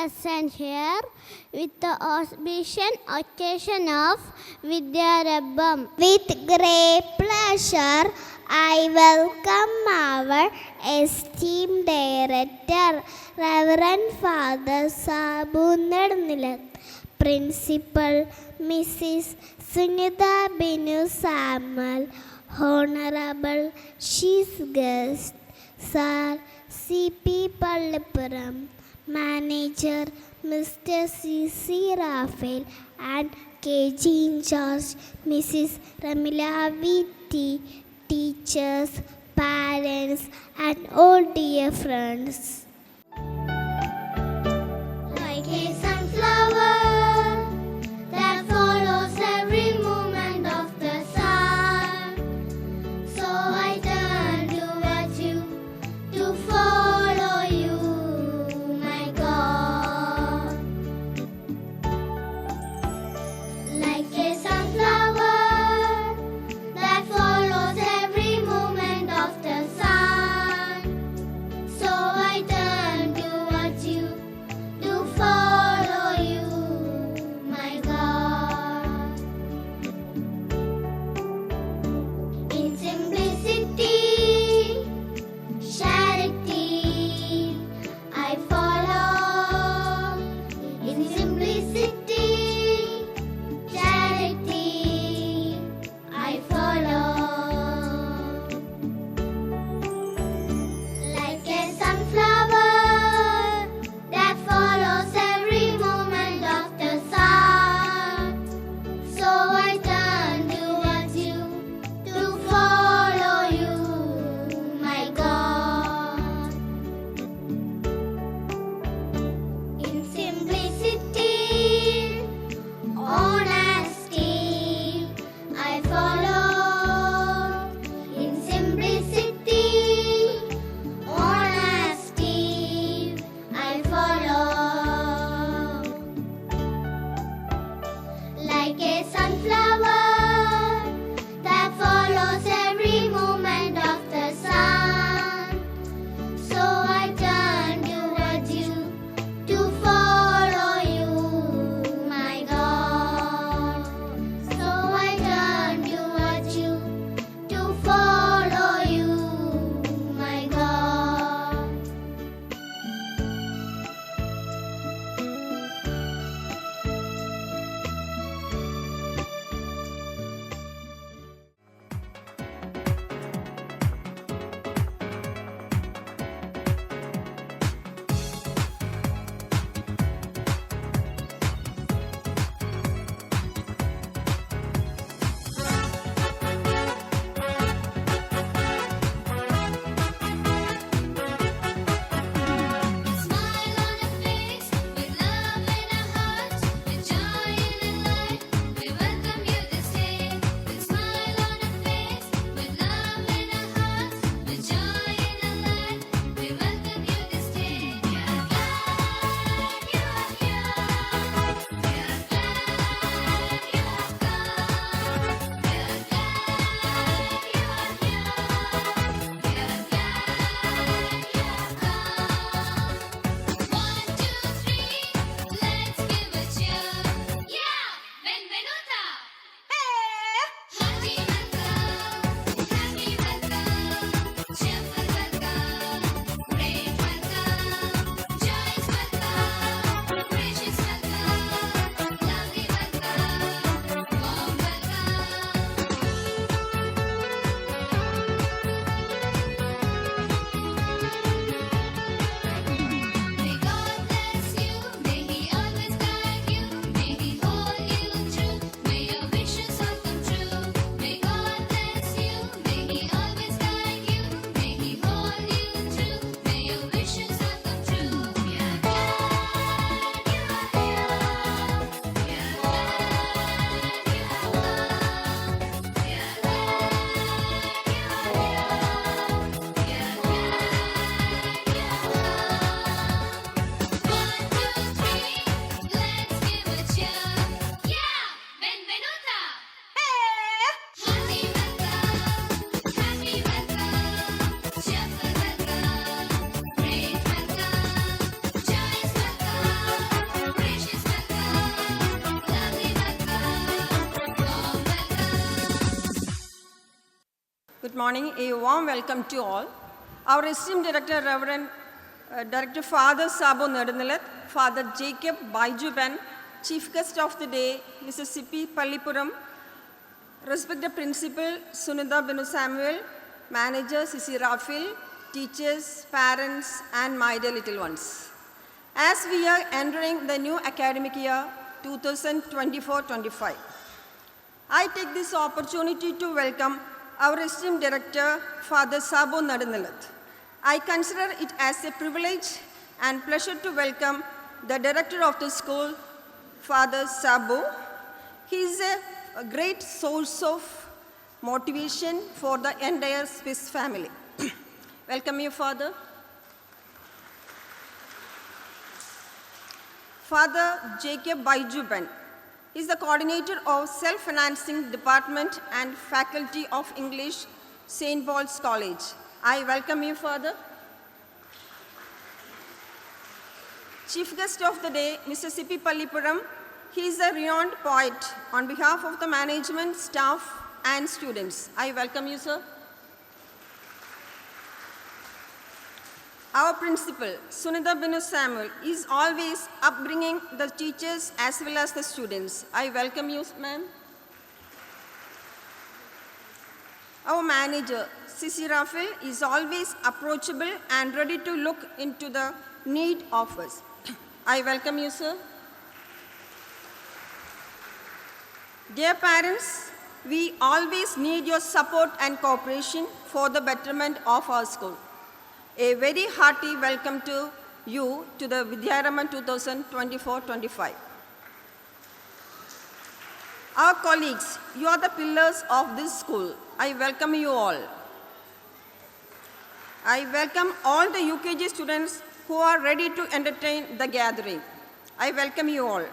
present here with the auspicious occasion of Vidyarabham. With great pleasure, I welcome our esteemed director, Reverend Father Sabu Nednilat, Principal Mrs. Sunita Binu Samuel, Honorable Chief Guest, Sir C.P. Pallipuram, Manager Mr. C.C. Raphael, and KG in charge Mrs. Ramila V.T., teachers, parents, and all dear friends. Like a sunflower that follows every movement of the sun, so I turn towards you to follow you, my God. Like a sunflower that follows every movement of the sun, so I turn Good morning, a warm welcome to all. Our esteemed Director, Reverend Director Father Sabu Nedunnilath, Father Jacob Baijuban, Chief Guest of the Day, Mrs. Sippi Pallipuram, respected Principal Sunitha Binu Samuel, Manager Sisi Rafil, teachers, parents, and my dear little ones. As we are entering the new academic year 2024-25, I take this opportunity to welcome our esteemed Director, Father Sabu Nedunnilath. I consider it as a privilege and pleasure to welcome the Director of the school, Father Sabu. He is a great source of motivation for the entire Swiss family. Welcome you, Father. Father Jacob Baijuban is the coordinator of Self-Financing Department and Faculty of English, St. Paul's College. I welcome you, Father. Chief guest of the day, Mr. Sippi Pallipuram. He is a renowned poet. On behalf of the management, staff, and students, I welcome you, sir. Our principal, Sunitha Binu Samuel, is always upbringing the teachers as well as the students. I welcome you, ma'am. Our manager, Sisi Rafil, is always approachable and ready to look into the need of us. I welcome you, sir. Dear parents, we always need your support and cooperation for the betterment of our school. A very hearty welcome to you to the Vidyaraman 2024-25. Our colleagues, you are the pillars of this school. I welcome you all. I welcome all the UKG students who are ready to entertain the gathering. I welcome you all.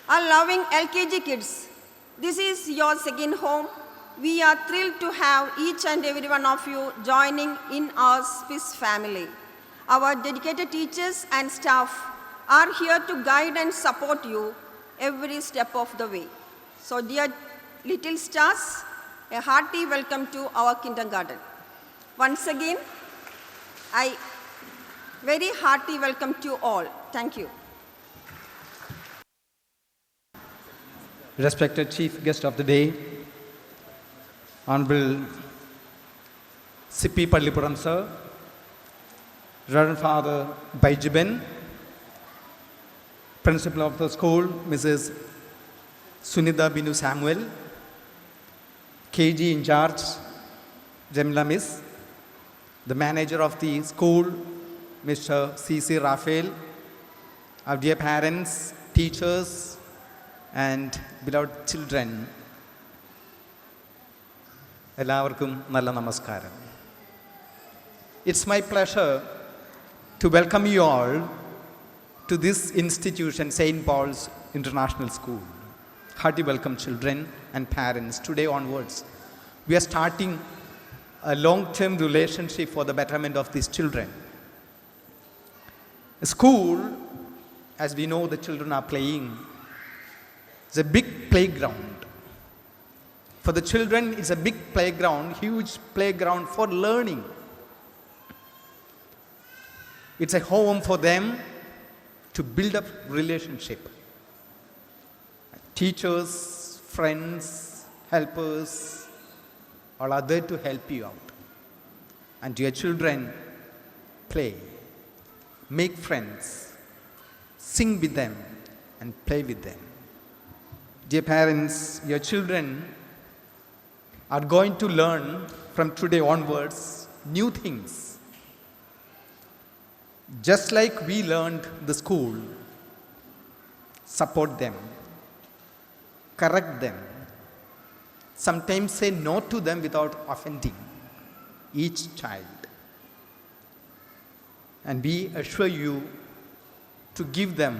Our loving LKG kids, this is your second home. We are thrilled to have each and every one of you joining in our Swiss family. Our dedicated teachers and staff are here to guide and support you every step of the way. So dear little stars, a hearty welcome to our kindergarten. Once again, I very hearty welcome to you all. Thank you. Respected Chief Guest of the Day, Honorable Sippi Pallipuram Sir, Reverend Father Baijuban, Principal of the school, Mrs. Sunitha Binu Samuel, KG in charge, Jamila Miss, the manager of the school, Mr. Sisi Rafil, our dear parents, teachers, and beloved children, എല്ലാവർക്കും നല്ല നമസ്കാരം. It's my pleasure to welcome you all to this institution, St. Paul's International School. Hearty welcome, children and parents. Today onwards, we are starting a long-term relationship for the betterment of these children. A school, as we know the children are playing, is a big playground. For the children, it's a big playground, huge playground for learning. It's a home for them to build up relationship. Teachers, friends, helpers, all are there to help you out. And dear children, play, make friends, sing with them, and play with them. Dear parents, your children are going to learn from today onwards new things. Just like we learned the school, support them, correct them, sometimes say no to them without offending each child. And we assure you to give them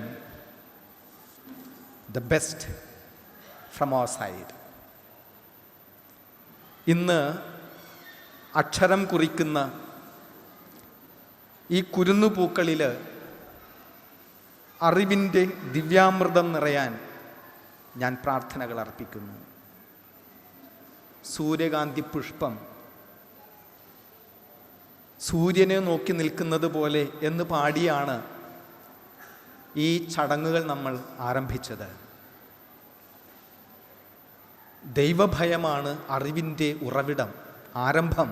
the best from our side. ഇന്ന് അക്ഷരം കുറിക്കുന്ന ഈ കുരുന്നുപൂക്കളിൽ അറിവിൻ്റെ ദിവ്യാമൃതം നിറയാൻ ഞാൻ പ്രാർത്ഥനകൾ അർപ്പിക്കുന്നു. സൂര്യകാന്തി പുഷ്പം സൂര്യനെ നോക്കി നിൽക്കുന്നത് പോലെ എന്ന് പാടിയാണ് ഈ ചടങ്ങുകൾ നമ്മൾ ആരംഭിച്ചത്. ദൈവഭയമാണ് അറിവിൻ്റെ ഉറവിടം, ആരംഭം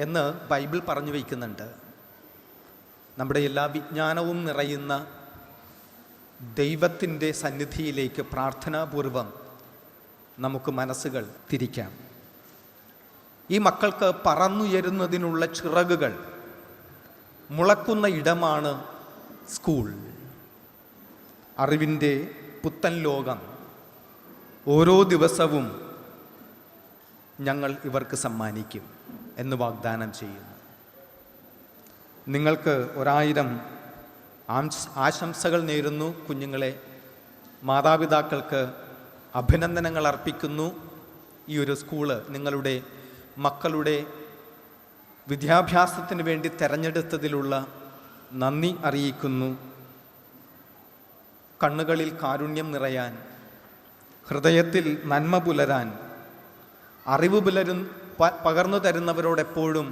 എന്ന് ബൈബിൾ പറഞ്ഞു വയ്ക്കുന്നുണ്ട്. നമ്മുടെ എല്ലാ വിജ്ഞാനവും നിറയുന്ന ദൈവത്തിൻ്റെ സന്നിധിയിലേക്ക് പ്രാർത്ഥനാപൂർവം നമുക്ക് മനസ്സുകൾ തിരിക്കാം. ഈ മക്കൾക്ക് പറന്നുയരുന്നതിനുള്ള ചിറകുകൾ മുളക്കുന്ന ഇടമാണ് സ്കൂൾ. അറിവിൻ്റെ പുത്തൻ ലോകം ഓരോ ദിവസവും ഞങ്ങൾ ഇവർക്ക് സമ്മാനിക്കും എന്ന് വാഗ്ദാനം ചെയ്യുന്നു. നിങ്ങൾക്ക് 1000 ആശംസകൾ നേരുന്നു. കുഞ്ഞുങ്ങളെ, മാതാപിതാക്കൾക്ക് അഭിനന്ദനങ്ങൾ അർപ്പിക്കുന്നു. ഈ ഒരു സ്കൂള് നിങ്ങളുടെ മക്കളുടെ വിദ്യാഭ്യാസത്തിന് വേണ്ടി തിരഞ്ഞെടുത്തതിലുള്ള നന്ദി അറിയിക്കുന്നു. കണ്ണുകളിൽ കാരുണ്യം നിറയാൻ, ഹൃദയത്തിൽ നന്മ പുലരാൻ, അറിവ് പകർന്നു തരുന്നവരോടെപ്പോഴും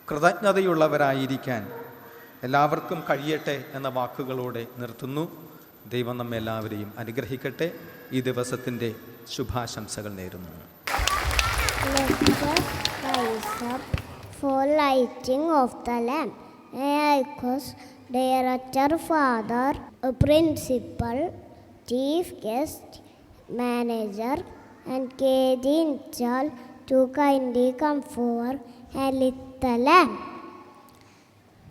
കൃതജ്ഞതയുള്ളവരായിരിക്കാൻ എല്ലാവർക്കും കഴിയട്ടെ എന്ന വാക്കുകളോടെ നിർത്തുന്നു. ദൈവം നമ്മെ എല്ലാവരെയും അനുഗ്രഹിക്കട്ടെ. ഈ ദിവസത്തിൻ്റെ ശുഭാശംസകൾ നേരുന്നു. For lighting of the lamp, may I cause Director, Father, Principal, Chief Guest, Manager, and KD in charge to kindly come forward and lit the lamp.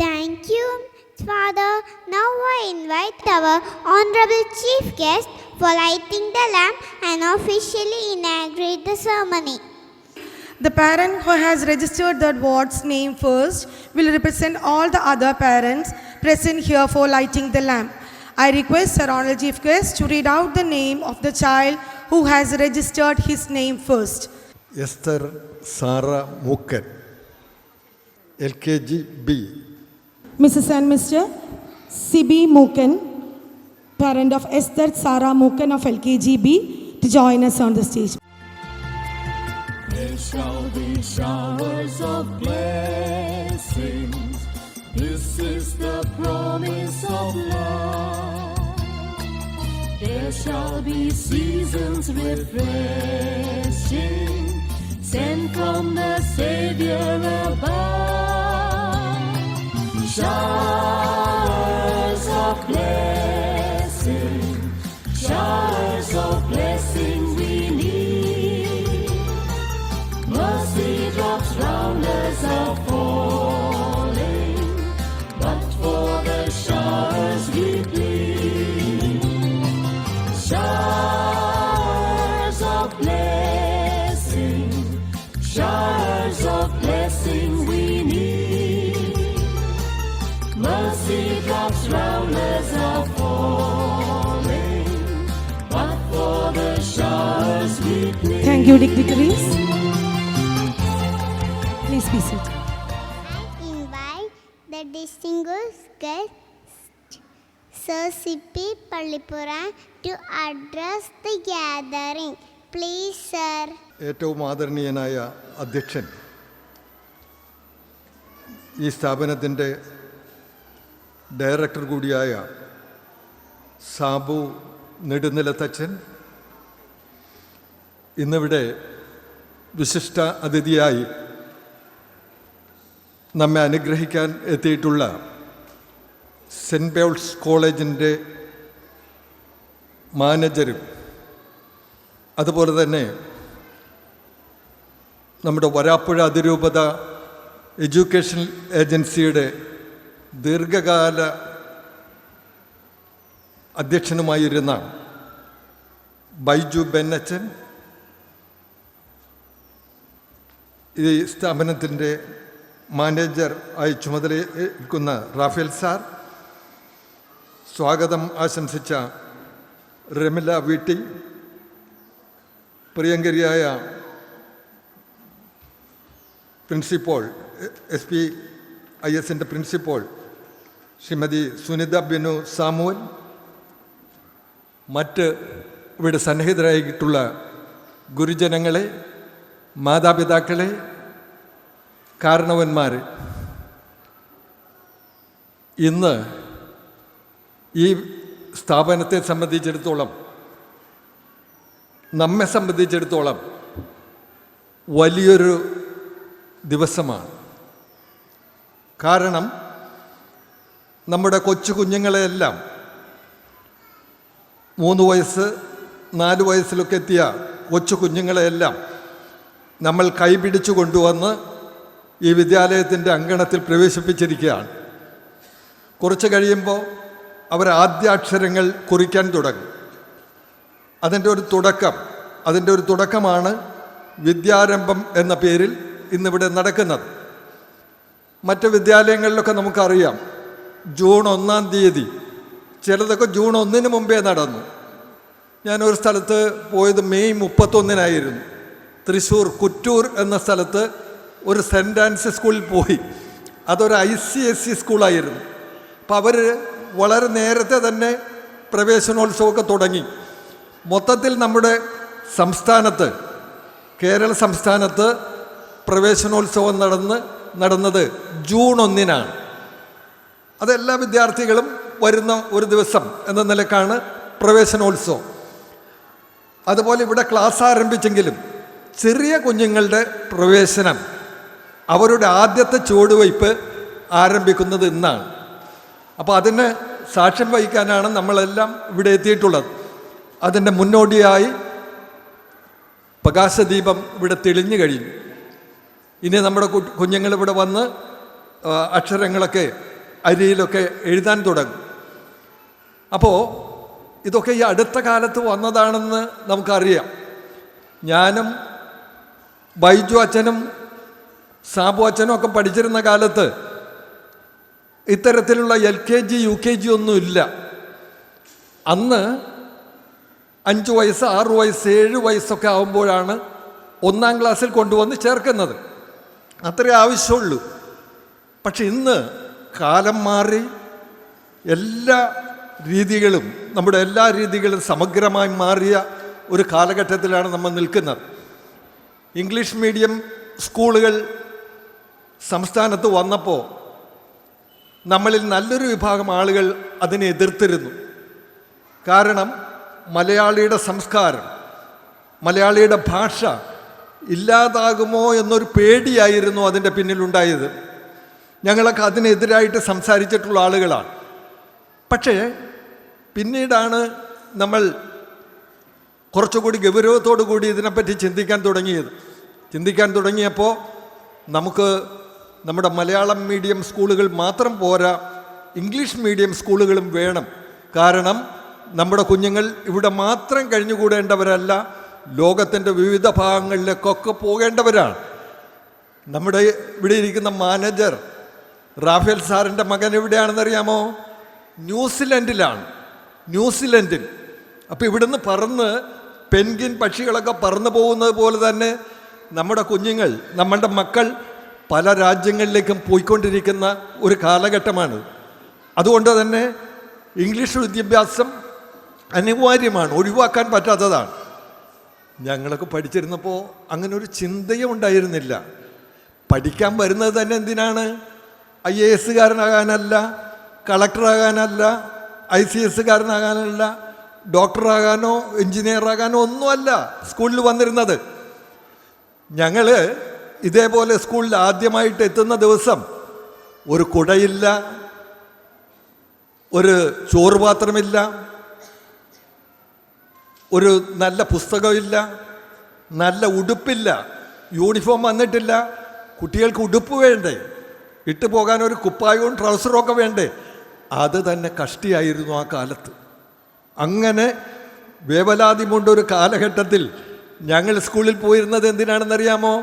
Thank you, Father. Now I invite our Honorable Chief Guest for lighting the lamp and officially inaugurate the ceremony. The parent who has registered the ward's name first will represent all the other parents present here for lighting the lamp. I request our Honorable Chief Guest to read out the name of the child who has registered his name first. Esther Sarah Mukan, LKG B. Mrs. and Mr. C.B. Mukan, parent of Esther Sarah Mukan of LKG B, to join us on the stage. There shall be showers of blessings. This is the promise of love. There shall be seasons refreshing, sent from the Savior above. Showers of blessing, showers of blessing we need. Mercy drops round us are falling, but for the showers we plead. Showers of blessing, showers of blessing we need. Mercy drops round us are falling, but for the showers we plead. Thank you, dignitaries. Please be seated. I invite the distinguished guest, Sir C.P. Pallipuram, to address the gathering. Please, sir. ഏറ്റവും ആദരണീയനായ അധ്യക്ഷൻ, ഈ സ്ഥാപനത്തിൻ്റെ director കൂടിയായ സാബു നെടുനിലത്തച്ഛൻ, ഇന്നിവിടെ വിശിഷ്ട അതിഥിയായി നമ്മെ അനുഗ്രഹിക്കാൻ എത്തിയിട്ടുള്ള സെൻറ്റ് പോൾസ് കോളേജിൻ്റെ മാനേജരും, അതുപോലെ തന്നെ നമ്മുടെ വരാപ്പുഴ അതിരൂപത എഡ്യൂക്കേഷൻ ഏജൻസിയുടെ ദീർഘകാല അധ്യക്ഷനുമായിരുന്ന ബൈജു ബെന്നച്ചൻ, ഈ സ്ഥാപനത്തിൻ്റെ മാനേജർ ആയി ചുമതലയേൽക്കുന്ന റാഫേൽ സാർ, സ്വാഗതം ആശംസിച്ച റെമില വീട്ടി, പ്രിയങ്കരിയായ പ്രിൻസിപ്പോൾ SPIS പ്രിൻസിപ്പോൾ ശ്രീമതി സുനിത ബിനു സാമുവൽ, മറ്റ് ഇവിടെ സന്നിഹിതരായിട്ടുള്ള ഗുരുജനങ്ങളെ, മാതാപിതാക്കളെ, കാരണവന്മാർ, ഇന്ന് ഈ സ്ഥാപനത്തെ സംബന്ധിച്ചിടത്തോളം, നമ്മെ സംബന്ധിച്ചിടത്തോളം വലിയൊരു ദിവസമാണ്. കാരണം നമ്മുടെ കൊച്ചു കുഞ്ഞുങ്ങളെയെല്ലാം 3 വയസ്സ് 4 വയസ്സിലൊക്കെ എത്തിയ കൊച്ചു കുഞ്ഞുങ്ങളെയെല്ലാം നമ്മൾ കൈപിടിച്ചു കൊണ്ടുവന്ന് ഈ വിദ്യാലയത്തിൻ്റെ അങ്കണത്തിൽ പ്രവേശിപ്പിച്ചിരിക്കുകയാണ്. കുറച്ച് കഴിയുമ്പോൾ അവർ ആദ്യാക്ഷരങ്ങൾ കുറിക്കാൻ തുടങ്ങും. അതിൻ്റെ ഒരു തുടക്കമാണ് വിദ്യാരംഭം എന്ന പേരിൽ ഇന്നിവിടെ നടക്കുന്നത്. മറ്റ് വിദ്യാലയങ്ങളിലൊക്കെ നമുക്കറിയാം, ജൂൺ 1-ാം തീയതി, ചിലതൊക്കെ ജൂൺ 1-ന് മുമ്പേ നടന്നു. ഞാനൊരു സ്ഥലത്ത് പോയത് മെയ് 31-നായിരുന്നു. തൃശ്ശൂർ കുറ്റൂർ എന്ന സ്ഥലത്ത് ഒരു സെൻറ്റ് ആൻസ് സ്കൂളിൽ പോയി. അതൊരു ICSE സ്കൂളായിരുന്നു. അപ്പോൾ അവർ വളരെ നേരത്തെ തന്നെ പ്രവേശനോത്സവമൊക്കെ തുടങ്ങി. മൊത്തത്തിൽ നമ്മുടെ സംസ്ഥാനത്ത്, കേരള സംസ്ഥാനത്ത് പ്രവേശനോത്സവം നടന്നത് ജൂൺ 1-നാണ്. അതെല്ലാ വിദ്യാർത്ഥികളും വരുന്ന ഒരു ദിവസം എന്ന നിലക്കാണ് പ്രവേശനോത്സവം. അതുപോലെ ഇവിടെ ക്ലാസ് ആരംഭിച്ചെങ്കിലും ചെറിയ കുഞ്ഞുങ്ങളുടെ പ്രവേശനം, അവരുടെ ആദ്യത്തെ ചുവടുവയ്പ് ആരംഭിക്കുന്നത് ഇന്നാണ്. അപ്പോൾ അതിന് സാക്ഷ്യം വഹിക്കാനാണ് നമ്മളെല്ലാം ഇവിടെ എത്തിയിട്ടുള്ളത്. അതിൻ്റെ മുന്നോടിയായി പ്രകാശദീപം ഇവിടെ തെളിഞ്ഞു കഴിഞ്ഞു. ഇനി നമ്മുടെ കുഞ്ഞുങ്ങൾ ഇവിടെ വന്ന് അക്ഷരങ്ങളൊക്കെ അരിയിലൊക്കെ എഴുതാൻ തുടങ്ങും. അപ്പോൾ ഇതൊക്കെ ഈ അടുത്ത കാലത്ത് വന്നതാണെന്ന് നമുക്കറിയാം. ഞാനും ബൈജു അച്ഛനും സാബു അച്ഛനും ഒക്കെ പഠിച്ചിരുന്ന കാലത്ത് ഇത്തരത്തിലുള്ള LKG UKG ഒന്നുമില്ല. അന്ന് 5 വയസ്സ് 6 വയസ്സ് 7 വയസ്സൊക്കെ ആകുമ്പോഴാണ് 1-ാം ക്ലാസ്സിൽ കൊണ്ടുവന്ന് ചേർക്കുന്നത്. അത്രേ ആവശ്യമുള്ളൂ. പക്ഷെ ഇന്ന് കാലം മാറി, നമ്മുടെ എല്ലാ രീതികളും സമഗ്രമായി മാറിയ ഒരു കാലഘട്ടത്തിലാണ് നമ്മൾ നിൽക്കുന്നത്. ഇംഗ്ലീഷ് മീഡിയം സ്കൂളുകൾ സംസ്ഥാനത്ത് വന്നപ്പോൾ നമ്മളിൽ നല്ലൊരു വിഭാഗം ആളുകൾ അതിനെ എതിർത്തിരുന്നു. കാരണം മലയാളിയുടെ സംസ്കാരം, മലയാളിയുടെ ഭാഷ ഇല്ലാതാകുമോ എന്നൊരു പേടിയായിരുന്നു അതിൻ്റെ പിന്നിലുണ്ടായത്. ഞങ്ങളൊക്കെ അതിനെതിരായിട്ട് സംസാരിച്ചിട്ടുള്ള ആളുകളാണ്. പക്ഷേ പിന്നീടാണ് നമ്മൾ കുറച്ചുകൂടി ഗൗരവത്തോടു കൂടി ഇതിനെപ്പറ്റി ചിന്തിക്കാൻ തുടങ്ങിയപ്പോൾ നമുക്ക് നമ്മുടെ മലയാളം മീഡിയം സ്കൂളുകൾ മാത്രം പോരാ, ഇംഗ്ലീഷ് മീഡിയം സ്കൂളുകളും വേണം. കാരണം നമ്മുടെ കുഞ്ഞുങ്ങൾ ഇവിടെ മാത്രം കഴിഞ്ഞുകൂടേണ്ടവരല്ല, ലോകത്തിൻ്റെ വിവിധ ഭാഗങ്ങളിലേക്കൊക്കെ പോകേണ്ടവരാണ്. നമ്മുടെ ഇവിടെ ഇരിക്കുന്ന മാനേജർ റാഫേൽ സാറിൻ്റെ മകൻ എവിടെയാണെന്നറിയാമോ? ന്യൂസിലൻഡിൽ. അപ്പോൾ ഇവിടുന്ന് പറന്ന് പെൻഗിൻ പക്ഷികളൊക്കെ പറന്നു പോകുന്നത് പോലെ തന്നെ നമ്മുടെ കുഞ്ഞുങ്ങൾ, നമ്മളുടെ മക്കൾ പല രാജ്യങ്ങളിലേക്കും പോയിക്കൊണ്ടിരിക്കുന്ന ഒരു കാലഘട്ടമാണ്. അതുകൊണ്ട് തന്നെ ഇംഗ്ലീഷ് വിദ്യാഭ്യാസം അനിവാര്യമാണ്, ഒഴിവാക്കാൻ പറ്റാത്തതാണ്. ഞങ്ങളൊക്കെ പഠിച്ചിരുന്നപ്പോൾ അങ്ങനെ ഒരു ചിന്തയും ഉണ്ടായിരുന്നില്ല. പഠിക്കാൻ വരുന്നത് തന്നെ എന്തിനാണ്? IAS-കാരനാകാനല്ല, കളക്ടറാകാനല്ല, ICS-കാരനാകാനല്ല, ഡോക്ടറാകാനോ എഞ്ചിനീയറാകാനോ ഒന്നുമല്ല സ്കൂളിൽ വന്നിരുന്നത്. ഞങ്ങൾ ഇതേപോലെ സ്കൂളിൽ ആദ്യമായിട്ട് എത്തുന്ന ദിവസം ഒരു കുടയില്ല, ഒരു ചോറുപാത്രമില്ല, ഒരു നല്ല പുസ്തകമില്ല, നല്ല ഉടുപ്പില്ല, യൂണിഫോം വന്നിട്ടില്ല. കുട്ടികൾക്ക് ഉടുപ്പ് വേണ്ടേ, ഇട്ട് പോകാൻ ഒരു കുപ്പായവും ട്രൗസറും ഒക്കെ വേണ്ടേ? അത് തന്നെ കഷ്ടിയായിരുന്നു ആ കാലത്ത്. അങ്ങനെ വേവലാതി കൊണ്ടൊരു കാലഘട്ടത്തിൽ ഞങ്ങൾ സ്കൂളിൽ പോയിരുന്നത് എന്തിനാണെന്നറിയാമോ?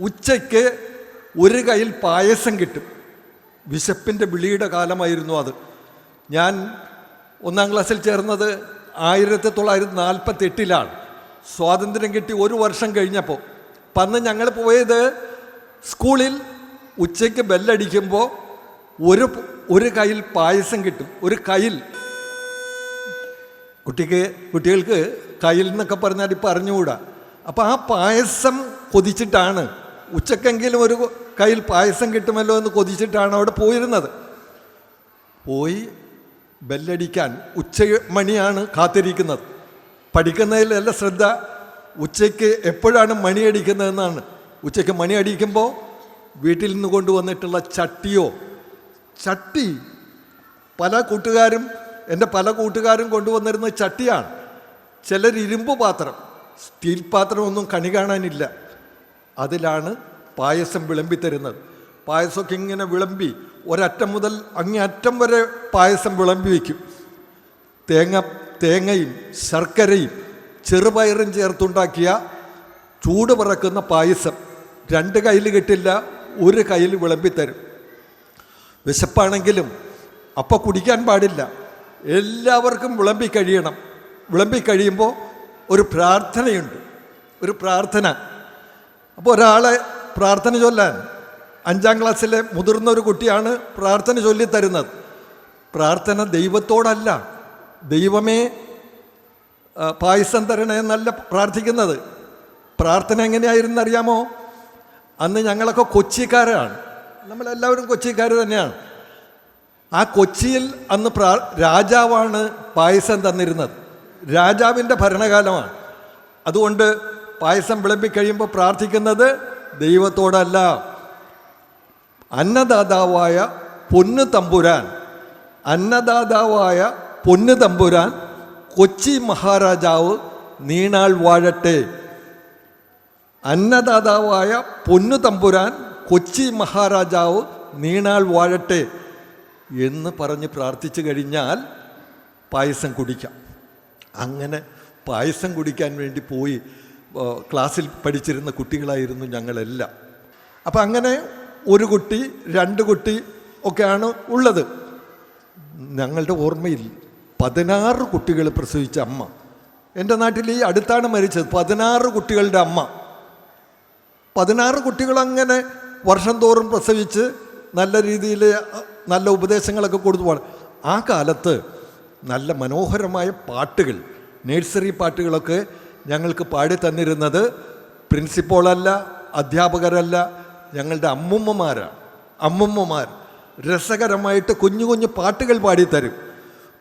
ഉച്ചയ്ക്ക് ഒരു കയ്യിൽ പായസം കിട്ടും. വിശപ്പിൻ്റെ വിളിയുടെ കാലമായിരുന്നു അത്. ഞാൻ 1-ാം ക്ലാസ്സിൽ ചേർന്നത് 1948-ലാണ്. സ്വാതന്ത്ര്യം കിട്ടി 1 വർഷം കഴിഞ്ഞപ്പോൾ. അന്ന് ഞങ്ങൾ പോയത് സ്കൂളിൽ ഉച്ചയ്ക്ക് ബെല്ലടിക്കുമ്പോൾ ഒരു കയ്യിൽ പായസം കിട്ടും. ഒരു കയ്യിൽ, കുട്ടികൾക്ക് കയ്യിൽ എന്നൊക്കെ പറഞ്ഞാൽ ഇപ്പം അറിഞ്ഞുകൂടാ. അപ്പോൾ ആ പായസം കൊതിച്ചിട്ടാണ്, ഉച്ചക്കെങ്കിലും ഒരു കയ്യിൽ പായസം കിട്ടുമല്ലോ എന്ന് കൊതിച്ചിട്ടാണ് അവിടെ പോയിരുന്നത്. പോയി ബെല്ലടിക്കാൻ ഉച്ചമണിയാണ് കാത്തിരിക്കുന്നത്. പഠിക്കുന്നതിലല്ല ശ്രദ്ധ, ഉച്ചയ്ക്ക് എപ്പോഴാണ് മണിയടിക്കുന്നതെന്നാണ്. ഉച്ചയ്ക്ക് മണി അടിക്കുമ്പോൾ വീട്ടിൽ നിന്ന് കൊണ്ടുവന്നിട്ടുള്ള ചട്ടി എൻ്റെ പല കൂട്ടുകാരും കൊണ്ടുവന്നിരുന്ന ചട്ടിയാണ്. ചിലർ ഇരുമ്പ് പാത്രം, സ്റ്റീൽ പാത്രമൊന്നും കണി കാണാനില്ല. അതിലാണ് പായസം വിളമ്പിത്തരുന്നത്. പായസമൊക്കെ ഇങ്ങനെ വിളമ്പി ഒരറ്റം മുതൽ അങ്ങേ അറ്റം വരെ പായസം വിളമ്പി വയ്ക്കും. തേങ്ങയും ശർക്കരയും ചെറുപയറും ചേർത്തുണ്ടാക്കിയ ചൂട് പറക്കുന്ന പായസം 2 കയ്യിൽ കിട്ടില്ല, 1 കയ്യിൽ വിളമ്പിത്തരും. വിശപ്പാണെങ്കിലും അപ്പം കുടിക്കാൻ പാടില്ല, എല്ലാവർക്കും വിളമ്പി കഴിയണം. വിളമ്പി കഴിയുമ്പോൾ ഒരു പ്രാർത്ഥനയുണ്ട്, ഒരു പ്രാർത്ഥന. അപ്പോൾ ഒരാളെ പ്രാർത്ഥന ചൊല്ലാൻ 5ാം ക്ലാസ്സിലെ മുതിർന്ന ഒരു കുട്ടിയാണ് പ്രാർത്ഥന ചൊല്ലിത്തരുന്നത്. പ്രാർത്ഥന ദൈവത്തോടല്ല, ദൈവമേ പായസം തരണേ എന്നല്ല പ്രാർത്ഥിക്കുന്നത്. പ്രാർത്ഥന എങ്ങനെയായിരുന്നു അറിയാമോ? അന്ന് ഞങ്ങളൊക്കെ കൊച്ചിക്കാരാണ്, നമ്മളെല്ലാവരും കൊച്ചിക്കാർ തന്നെയാണ്. ആ കൊച്ചിയിൽ അന്ന് രാജാവാണ് പായസം തന്നിരുന്നത്. രാജാവിൻ്റെ ഭരണകാലമാണ്. അതുകൊണ്ട് പായസം വിളമ്പിക്കഴിയുമ്പോൾ പ്രാർത്ഥിക്കുന്നത് ദൈവത്തോടല്ല, അന്നദാതാവായ പൊന്നു തമ്പുരാൻ കൊച്ചി മഹാരാജാവ് നീണാൾ വാഴട്ടെ. അന്നദാതാവായ പൊന്നു തമ്പുരാൻ കൊച്ചി മഹാരാജാവ് നീണാൾ വാഴട്ടെ എന്ന് പറഞ്ഞ് പ്രാർത്ഥിച്ചു കഴിഞ്ഞാൽ പായസം കുടിക്കാം. അങ്ങനെ പായസം കുടിക്കാൻ വേണ്ടി പോയി ക്ലാസ്സിൽ പഠിച്ചിരുന്ന കുട്ടികളായിരുന്നു ഞങ്ങളെല്ലാം. അപ്പം അങ്ങനെ 1 കുട്ടി 2 കുട്ടി ഒക്കെയാണ് ഉള്ളത്. ഞങ്ങളുടെ ഓർമ്മയിൽ 16 കുട്ടികൾ പ്രസവിച്ച അമ്മ, എൻ്റെ നാട്ടിൽ ഈ അടുത്താണ് മരിച്ചത്, 16 കുട്ടികളുടെ അമ്മ. 16 കുട്ടികളങ്ങനെ വർഷം തോറും പ്രസവിച്ച് നല്ല രീതിയിൽ നല്ല ഉപദേശങ്ങളൊക്കെ കൊടുത്തു പോകണം. ആ കാലത്ത് നല്ല മനോഹരമായ പാട്ടുകൾ, നേഴ്സറി പാട്ടുകളൊക്കെ ഞങ്ങൾക്ക് പാടി തന്നിരുന്നത് പ്രിൻസിപ്പോളല്ല, അധ്യാപകരല്ല, ഞങ്ങളുടെ അമ്മുമ്മമാർ രസകരമായിട്ട് കുഞ്ഞു കുഞ്ഞു പാട്ടുകൾ പാടിത്തരും.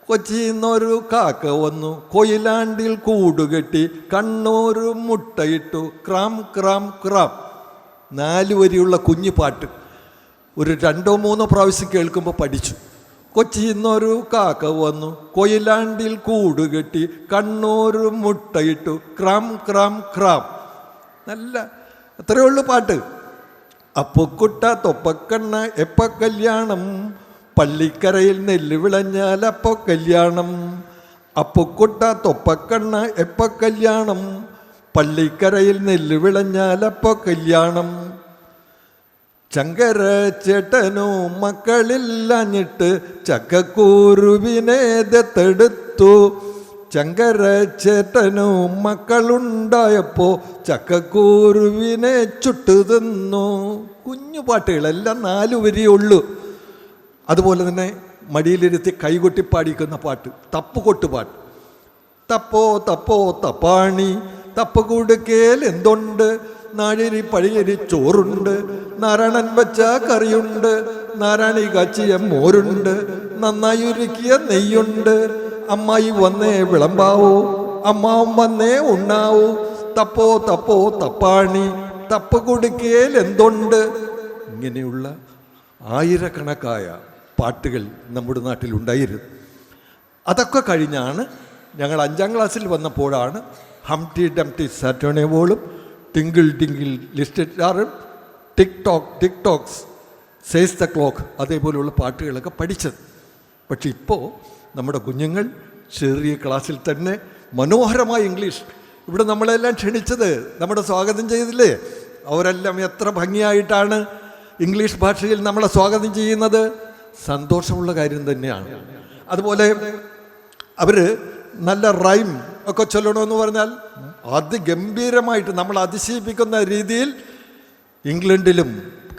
കൊച്ചിന്നൊരു കാക്ക വന്നു, കൊയിലാണ്ടിൽ കൂടുകെട്ടി, കണ്ണൂര് മുട്ടയിട്ടു, ക്രാം ക്രാം ക്രാം. 4 വരിയുള്ള കുഞ്ഞു പാട്ട് ഒരു 2-3 പ്രാവശ്യം കേൾക്കുമ്പോൾ പഠിച്ചു. കൊച്ചിന്നൊരു കാക്ക വന്നു, കൊയിലാണ്ടിൽ കൂടുകെട്ടി, കണ്ണൂര് മുട്ടയിട്ടു, ക്രാം ക്രാം ക്രാം. നല്ല അത്രയേ ഉള്ളൂ പാട്ട്. അപ്പുക്കുട്ട തൊപ്പക്കണ്ണ എപ്പ കല്യാണം, പള്ളിക്കരയിൽ നെല്ല് വിളഞ്ഞാൽ അപ്പോ കല്യാണം. അപ്പുക്കുട്ട തൊപ്പക്കണ്ണ എപ്പ കല്യാണം, പള്ളിക്കരയിൽ നെല്ല് വിളഞ്ഞാൽ അപ്പോ കല്യാണം. ശങ്കര ചേട്ടനോ മക്കളില്ലാഞ്ഞിട്ട് ചക്കക്കൂരുവിനെ ദത്തെടുത്തു. ശങ്കര ചേട്ടനോ മക്കളുണ്ടായപ്പോൾ ചക്കക്കൂരുവിനെ ചുട്ടു തിന്നു. കുഞ്ഞു പാട്ടുകളെല്ലാം 4 വരിയേ ഉള്ളൂ. അതുപോലെ തന്നെ മടിയിലിരുത്തി കൈകൊട്ടി പാടിക്കുന്ന പാട്ട്, തപ്പുകൊട്ടുപാട്ട്. തപ്പോ തപ്പോ തപ്പാണി, തപ്പ് കൊടുക്കേൽ എന്തുണ്ട്, നാഴിരി പഴിയരി ചോറുണ്ട്, നാരായണൻ വച്ച കറിയുണ്ട്, നാരായണി കാച്ചിയ മോരുണ്ട്, നന്നായി ഒരുക്കിയ നെയ്യുണ്ട്, അമ്മായി വന്നേ വിളമ്പാവൂ, അമ്മാവും വന്നേ ഉണ്ണാവൂ. തപ്പോ തപ്പോ തപ്പാണി, തപ്പ് കൊടുക്കേൽ എന്തുണ്ട്. ഇങ്ങനെയുള്ള ആയിരക്കണക്കായ പാട്ടുകൾ നമ്മുടെ നാട്ടിലുണ്ടായിരുന്നു. അതൊക്കെ കഴിഞ്ഞാണ് ഞങ്ങൾ 5ാം ക്ലാസ്സിൽ വന്നപ്പോഴാണ് ഹംറ്റി ഡംറ്റി സാറ്റർഡേ ബോളും, ടിങ്കിൾ ടിങ്കിൾ ലിറ്റിൽ സ്റ്റാറും, ടിക്ടോക്സ്, സേസ് ദ ക്ലോക്ക്, അതേപോലെയുള്ള പാട്ടുകളൊക്കെ പഠിച്ചത്. പക്ഷെ ഇപ്പോൾ നമ്മുടെ കുഞ്ഞുങ്ങൾ ചെറിയ ക്ലാസ്സിൽ തന്നെ മനോഹരമായ ഇംഗ്ലീഷ്. ഇവിടെ നമ്മളെല്ലാം ക്ഷണിച്ചത്, നമ്മുടെ സ്വാഗതം ചെയ്തില്ലേ, അവരെല്ലാം എത്ര ഭംഗിയായിട്ടാണ് ഇംഗ്ലീഷ് ഭാഷയിൽ നമ്മളെ സ്വാഗതം ചെയ്യുന്നത്. സന്തോഷമുള്ള കാര്യം തന്നെയാണ്. അതുപോലെ അവർ നല്ല റൈം ഒക്കെ ചൊല്ലണമെന്ന് പറഞ്ഞാൽ അതിഗംഭീരമായിട്ട് നമ്മൾ അതിശയിപ്പിക്കുന്ന രീതിയിൽ ഇംഗ്ലണ്ടിലും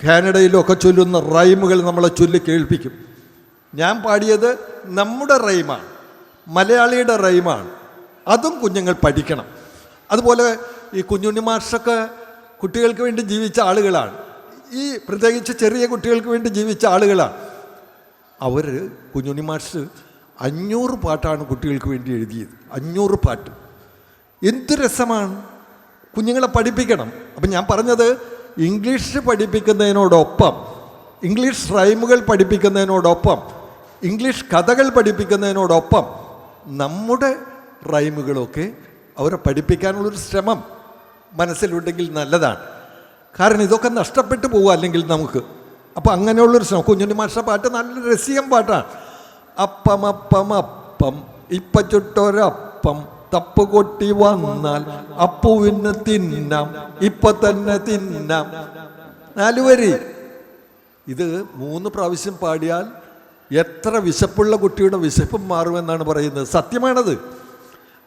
കാനഡയിലും ഒക്കെ ചൊല്ലുന്ന റൈമുകൾ നമ്മളെ ചൊല്ലി കേൾപ്പിക്കും. ഞാൻ പാടിയത് നമ്മുടെ റൈമാണ്, മലയാളിയുടെ റൈമാണ്. അതും കുഞ്ഞുങ്ങൾ പഠിക്കണം. അതുപോലെ ഈ കുഞ്ഞുണ്ണി മാഷൊക്കെ കുട്ടികൾക്ക് വേണ്ടി ജീവിച്ച ആളുകളാണ്. ഈ പ്രത്യേകിച്ച് ചെറിയ കുട്ടികൾക്ക് വേണ്ടി ജീവിച്ച ആളുകളാണ്. അവർ കുഞ്ഞുണ്ണി മാഷ് 500 പാട്ടാണ് കുട്ടികൾക്ക് വേണ്ടി എഴുതിയത്. 500 പാട്ട്. എന്ത് രസമാണ്! കുഞ്ഞുങ്ങളെ പഠിപ്പിക്കണം. അപ്പം ഞാൻ പറഞ്ഞത്, ഇംഗ്ലീഷ് പഠിപ്പിക്കുന്നതിനോടൊപ്പം, ഇംഗ്ലീഷ് റൈമുകൾ പഠിപ്പിക്കുന്നതിനോടൊപ്പം, ഇംഗ്ലീഷ് കഥകൾ പഠിപ്പിക്കുന്നതിനോടൊപ്പം നമ്മുടെ റൈമുകളൊക്കെ അവരെ പഠിപ്പിക്കാനുള്ളൊരു ശ്രമം മനസ്സിലുണ്ടെങ്കിൽ നല്ലതാണ്. കാരണം ഇതൊക്കെ നഷ്ടപ്പെട്ടു പോകുക അല്ലെങ്കിൽ നമുക്ക്. അപ്പോൾ അങ്ങനെയുള്ളൊരു ശ്രമം. കുഞ്ഞുണ്ണി മാഷ പാട്ട് നല്ല രസികം പാട്ടാണ്. അപ്പം അപ്പം അപ്പം ഇപ്പ ചുട്ടൊരപ്പം തപ്പ് കൊട്ടി വന്നാൽ അപ്പുവിന് തിന്നാം, ഇപ്പൊ തന്നെ തിന്നാം. 4 വരി. ഇത് 3 പ്രാവശ്യം പാടിയാൽ എത്ര വിശപ്പുള്ള കുട്ടിയുടെ വിശപ്പും മാറുമെന്നാണ് പറയുന്നത്. സത്യമാണത്.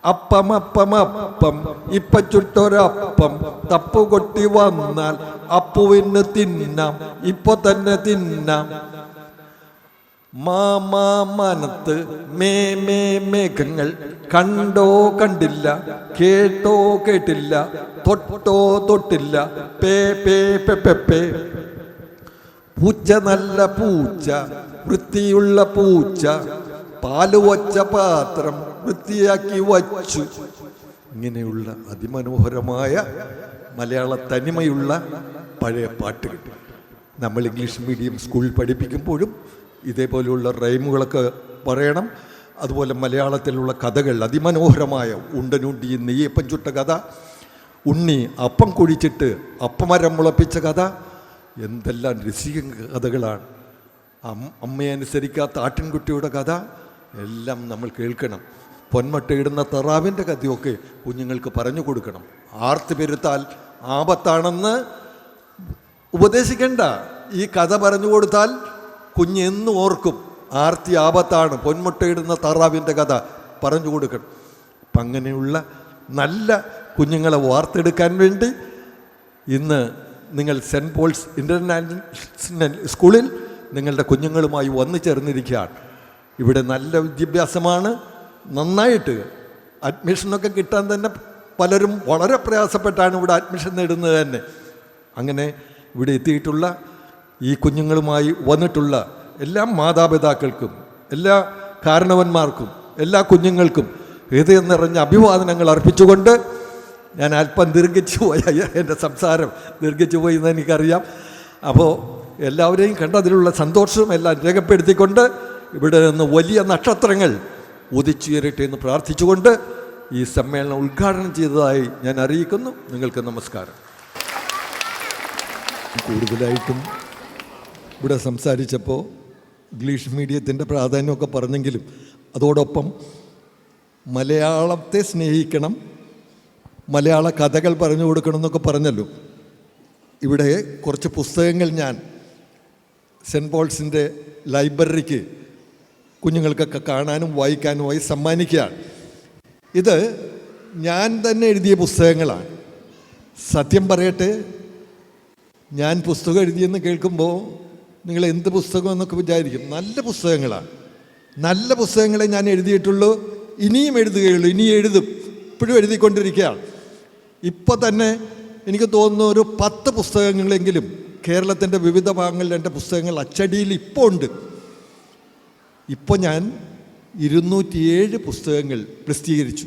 അപ്പം അപ്പം അപ്പം ഇപ്പ ചുട്ടൊരപ്പം തപ്പ് കൊട്ടി വന്നാൽ അപ്പുവിന് തിന്നാം, ഇപ്പൊ തന്നെ തിന്നാം. മാമാനത്ത് മേ മേ മേഘങ്ങൾ കണ്ടോ കണ്ടില്ല, കേട്ടോ കേട്ടില്ല, തൊട്ടോ തൊട്ടില്ല, പേ പേ പെ പെ പേ. പൂച്ച നല്ല പൂച്ച, വൃത്തിയുള്ള പൂച്ച, പാല് വച്ച പാത്രം വൃത്തിയാക്കി വച്ചു. ഇങ്ങനെയുള്ള അതിമനോഹരമായ മലയാള തനിമയുള്ള പഴയ പാട്ടുകൾ നമ്മൾ ഇംഗ്ലീഷ് മീഡിയം സ്കൂളിൽ പഠിപ്പിക്കുമ്പോഴും ഇതേപോലെയുള്ള റൈമുകളൊക്കെ പറയണം. അതുപോലെ മലയാളത്തിലുള്ള കഥകൾ അതിമനോഹരമായ ഉണ്ടനുണ്ടി നെയ്യപ്പം ചുട്ട കഥ, ഉണ്ണി അപ്പം കുഴിച്ചിട്ട് അപ്പമരം മുളപ്പിച്ച കഥ, എന്തെല്ലാം രസിക കഥകളാണ്. അമ്മയെ അനുസരിക്കാത്ത ആട്ടിൻകുട്ടിയുടെ കഥ എല്ലാം നമ്മൾ കേൾക്കണം. പൊന്മട്ടയിടുന്ന തറാവിൻ്റെ കഥയൊക്കെ കുഞ്ഞുങ്ങൾക്ക് പറഞ്ഞു കൊടുക്കണം. ആർത്തി പെരുത്താൽ ആപത്താണെന്ന് ഉപദേശിക്കേണ്ട. ഈ കഥ പറഞ്ഞു കൊടുത്താൽ കുഞ്ഞെന്ന് ഓർക്കും, ആർത്തി ആപത്താണ്, പൊന്മുട്ടയിടുന്ന താറാവിൻ്റെ കഥ പറഞ്ഞു കൊടുക്കണം. അപ്പം അങ്ങനെയുള്ള നല്ല കുഞ്ഞുങ്ങളെ വാർത്തെടുക്കാൻ വേണ്ടി ഇന്ന് നിങ്ങൾ സെൻറ്റ് പോൾസ് ഇൻ്റർനാഷണൽ സ്കൂളിൽ നിങ്ങളുടെ കുഞ്ഞുങ്ങളുമായി വന്നു ചേർന്നിരിക്കുകയാണ്. ഇവിടെ നല്ല വിദ്യാഭ്യാസമാണ്. നന്നായിട്ട് അഡ്മിഷനൊക്കെ കിട്ടാൻ തന്നെ പലരും വളരെ പ്രയാസപ്പെട്ടാണ് ഇവിടെ അഡ്മിഷൻ നേടുന്നത് തന്നെ. അങ്ങനെ ഇവിടെ എത്തിയിട്ടുള്ള ഈ കുഞ്ഞുങ്ങളുമായി വന്നിട്ടുള്ള എല്ലാ മാതാപിതാക്കൾക്കും, എല്ലാ കാരണവന്മാർക്കും, എല്ലാ കുഞ്ഞുങ്ങൾക്കും ഹൃദയം നിറഞ്ഞ അഭിവാദനങ്ങൾ അർപ്പിച്ചുകൊണ്ട് ഞാൻ അല്പം ദീർഘിച്ചു പോയി, എൻ്റെ സംസാരം ദീർഘിച്ചു പോയി എന്ന് എനിക്കറിയാം. അപ്പോൾ എല്ലാവരെയും കണ്ടതിലുള്ള സന്തോഷവും എല്ലാം രേഖപ്പെടുത്തിക്കൊണ്ട് ഇവിടെ നിന്ന് വലിയ നക്ഷത്രങ്ങൾ ഉദിച്ചുയരട്ടെ എന്ന് പ്രാർത്ഥിച്ചുകൊണ്ട് ഈ സമ്മേളനം ഉദ്ഘാടനം ചെയ്തതായി ഞാൻ അറിയിക്കുന്നു. നിങ്ങൾക്ക് നമസ്കാരം. കൂടുതലായിട്ടും ഇവിടെ സംസാരിച്ചപ്പോൾ ഇംഗ്ലീഷ് മീഡിയത്തിൻ്റെ പ്രാധാന്യമൊക്കെ പറഞ്ഞെങ്കിലും അതോടൊപ്പം മലയാളത്തെ സ്നേഹിക്കണം, മലയാള കഥകൾ പറഞ്ഞു കൊടുക്കണം എന്നൊക്കെ പറഞ്ഞല്ലോ. ഇവിടെ കുറച്ച് പുസ്തകങ്ങൾ ഞാൻ സെൻറ്റ് പോൾസിൻ്റെ ലൈബ്രറിക്ക് കുഞ്ഞുങ്ങൾക്കൊക്കെ കാണാനും വായിക്കാനുമായി സമ്മാനിക്കുകയാണ്. ഇത് ഞാൻ തന്നെ എഴുതിയ പുസ്തകങ്ങളാണ്. സത്യം പറയട്ടെ, ഞാൻ പുസ്തകം എഴുതിയെന്ന് കേൾക്കുമ്പോൾ നിങ്ങൾ എന്ത് പുസ്തകം എന്നൊക്കെ വിചാരിക്കും. നല്ല പുസ്തകങ്ങളാണ്. നല്ല പുസ്തകങ്ങളെ ഞാൻ എഴുതിയിട്ടുള്ളൂ, ഇനിയും എഴുതുകയുള്ളൂ, ഇനി എഴുതും, ഇപ്പോഴും എഴുതിക്കൊണ്ടിരിക്കുകയാണ്. ഇപ്പോൾ തന്നെ എനിക്ക് തോന്നുന്നു ഒരു 10 പുസ്തകങ്ങളെങ്കിലും കേരളത്തിൻ്റെ വിവിധ ഭാഗങ്ങളിൽ എൻ്റെ പുസ്തകങ്ങൾ അച്ചടിയിൽ ഇപ്പോൾ ഉണ്ട്. ഇപ്പോൾ ഞാൻ 207 പുസ്തകങ്ങൾ പ്രസിദ്ധീകരിച്ചു.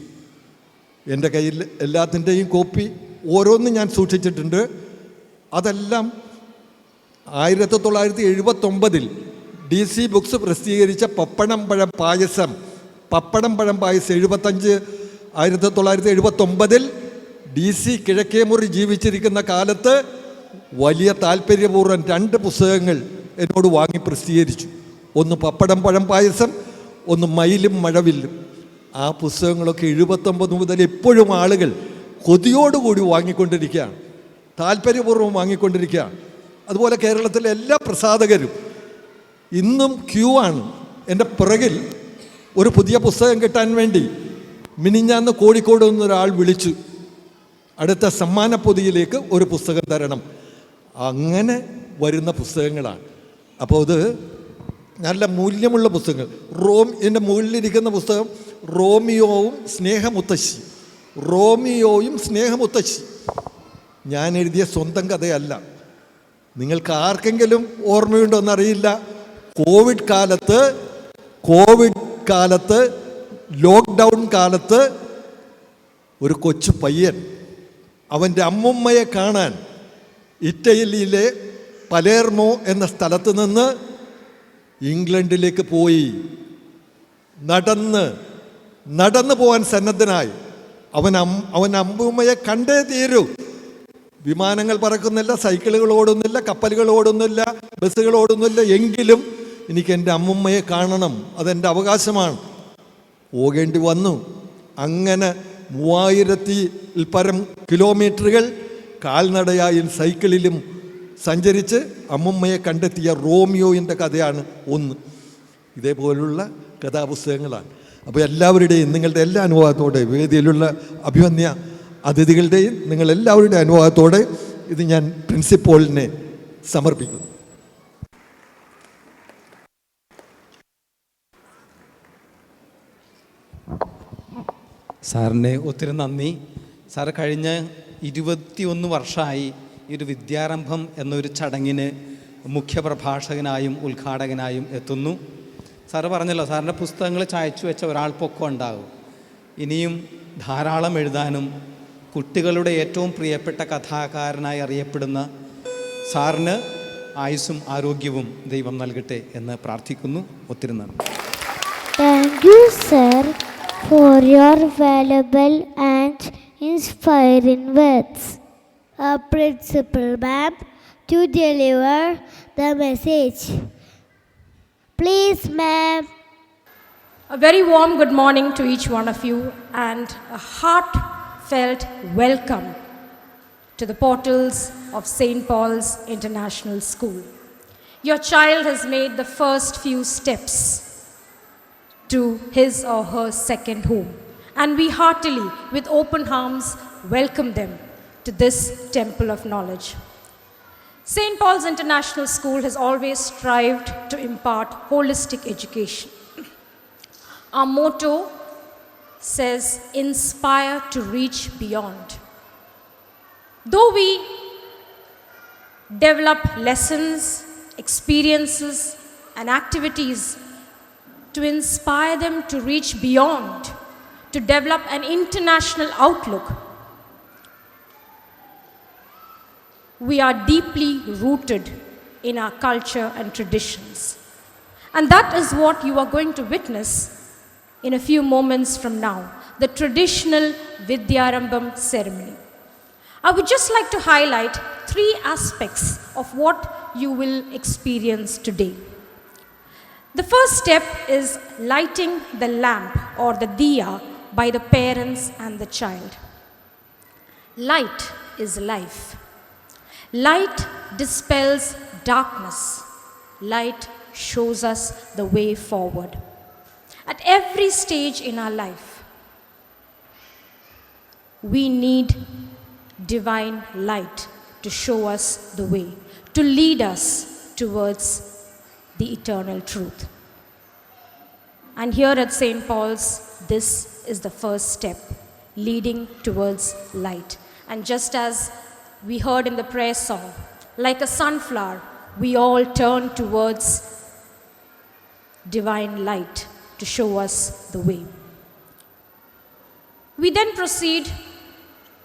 എൻ്റെ കയ്യിൽ എല്ലാത്തിൻ്റെയും കോപ്പി ഓരോന്നും ഞാൻ സൂക്ഷിച്ചിട്ടുണ്ട്. അതെല്ലാം 1979 DC ബുക്സ് പ്രസിദ്ധീകരിച്ച പപ്പടം പഴം പായസം 75 1979 DC കിഴക്കേമുറി ജീവിച്ചിരിക്കുന്ന കാലത്ത് വലിയ താല്പര്യപൂർവ്വം 2 പുസ്തകങ്ങൾ എന്നോട് വാങ്ങി പ്രസിദ്ധീകരിച്ചു. ഒന്ന് പപ്പടം പഴം പായസം, ഒന്ന് മയിലും മഴവില്ലും. ആ പുസ്തകങ്ങളൊക്കെ 79 മുതൽ ഇപ്പോഴും ആളുകൾ കൊതിയോടുകൂടി വാങ്ങിക്കൊണ്ടിരിക്കുകയാണ്, താല്പര്യപൂർവ്വം വാങ്ങിക്കൊണ്ടിരിക്കുകയാണ്. അതുപോലെ കേരളത്തിലെ എല്ലാ പ്രസാധകരും ഇന്നും ക്യൂ ആണ്. എൻ്റെ പിറകിൽ ഒരു പുതിയ പുസ്തകം കിട്ടാൻ വേണ്ടി മിനിഞ്ഞാന്ന് കോഴിക്കോട് നിന്നൊരാൾ വിളിച്ചു, അടുത്ത സമ്മാന പൊതിയിലേക്ക് ഒരു പുസ്തകം തരണം. അങ്ങനെ വരുന്ന പുസ്തകങ്ങളാണ്. അപ്പോൾ അത് നല്ല മൂല്യമുള്ള പുസ്തകങ്ങൾ. എൻ്റെ മുകളിലിരിക്കുന്ന പുസ്തകം റോമിയോവും സ്നേഹമുത്തശ്ശി. റോമിയോയും സ്നേഹമുത്തശ്ശി. ഞാൻ എഴുതിയ സ്വന്തം കഥയല്ല. നിങ്ങൾക്ക് ആർക്കെങ്കിലും ഓർമ്മയുണ്ടോ എന്നറിയില്ല. കോവിഡ് കാലത്ത് ലോക്ക്ഡൗൺ കാലത്ത് ഒരു കൊച്ചു പയ്യൻ അവൻ്റെ അമ്മുമ്മയെ കാണാൻ ഇറ്റലിയിലെ പലേർമോ എന്ന സ്ഥലത്ത് നിന്ന് ഇംഗ്ലണ്ടിലേക്ക് പോയി. നടന്നു പോകാൻ സന്നദ്ധനായി. അവൻ അമ്മുമ്മയെ കണ്ടേ തീരൂ. വിമാനങ്ങൾ പറക്കുന്നില്ല, സൈക്കിളുകൾ ഓടുന്നില്ല, കപ്പലുകൾ ഓടുന്നില്ല, ബസ്സുകൾ ഓടുന്നില്ല. എങ്കിലും എനിക്ക് എൻ്റെ അമ്മുമ്മയെ കാണണം, അതെൻ്റെ അവകാശമാണ്. പോകേണ്ടി വന്നു. അങ്ങനെ 3000-ൽ പരം കിലോമീറ്ററുകൾ കാൽനടയായും സൈക്കിളിലും സഞ്ചരിച്ച് അമ്മുമ്മയെ കണ്ടെത്തിയ റോമിയോയിൻ്റെ കഥയാണ് ഒന്ന്. ഇതേപോലുള്ള കഥാപുസ്തകങ്ങളാണ്. അപ്പോൾ എല്ലാവരുടെയും നിങ്ങളുടെ എല്ലാ അനുഭവത്തോടെ, വേദിയിലുള്ള അഭിമന്യ അതിഥികളുടെയും നിങ്ങളെല്ലാവരുടെയും അനുഭവത്തോടെ ഇത് ഞാൻ പ്രിൻസിപ്പളിനെ സമർപ്പിക്കുന്നു. സാറിന് ഒത്തിരി നന്ദി. സാർ കഴിഞ്ഞ 21 വർഷമായി ഈ ഒരു വിദ്യാരംഭം എന്നൊരു ചടങ്ങിന് മുഖ്യപ്രഭാഷകനായും ഉദ്ഘാടകനായും എത്തുന്നു. സാറ് പറഞ്ഞല്ലോ, സാറിൻ്റെ പുസ്തകങ്ങൾ ചായച്ചു വെച്ച ഒരാൾ പൊക്കം ഉണ്ടാകും. ഇനിയും ധാരാളം എഴുതാനും കുട്ടികളുടെ ഏറ്റവും പ്രിയപ്പെട്ട കഥാകാരനായി അറിയപ്പെടുന്ന സാറിന് ആയുസ്സും ആരോഗ്യവും ദൈവം നൽകട്ടെ എന്ന് പ്രാർത്ഥിക്കുന്നു. ഒത്തിരി നന്ദി. Thank you, sir, for your valuable and inspiring words. Our principal ma'am to deliver the message. Please, ma'am. A very warm good morning to each one of you and a heartfelt welcome to the portals of St. Paul's International School. Your child has made the first few steps to his or her second home, and we heartily, with open arms, welcome them to this temple of knowledge. St. Paul's International School has always strived to impart holistic education. Our motto says, inspire to reach beyond. Though we develop lessons, experiences, and activities to inspire them to reach beyond, to develop an international outlook, we are deeply rooted in our culture and traditions. And that is what you are going to witness in a few moments from now, the traditional Vidyarambam ceremony. I would just like to highlight 3 aspects of what you will experience today. The first step is lighting the lamp or the diya by the parents and the child. Light is life. Light dispels darkness. Light shows us the way forward. At every stage in our life, we need divine light to show us the way, to lead us towards the eternal truth. And here at St. Paul's, this is the first step, leading towards light. And just as we heard in the prayer song, like a sunflower, we all turn towards divine light to show us the way. We then proceed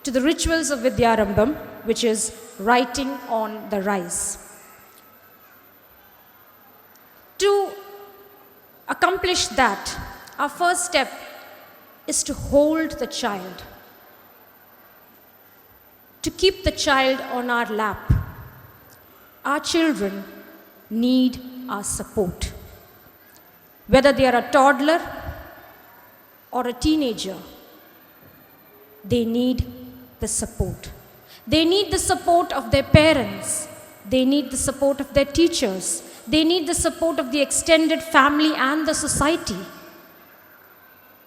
to the rituals of Vidyarambam, which is writing on the rice. To accomplish that, our first step is to hold the child, to keep the child on our lap. Our children need our support. Whether they are a toddler or a teenager, they need the support. They need the support of their parents. They need the support of their teachers. They need the support of the extended family and the society.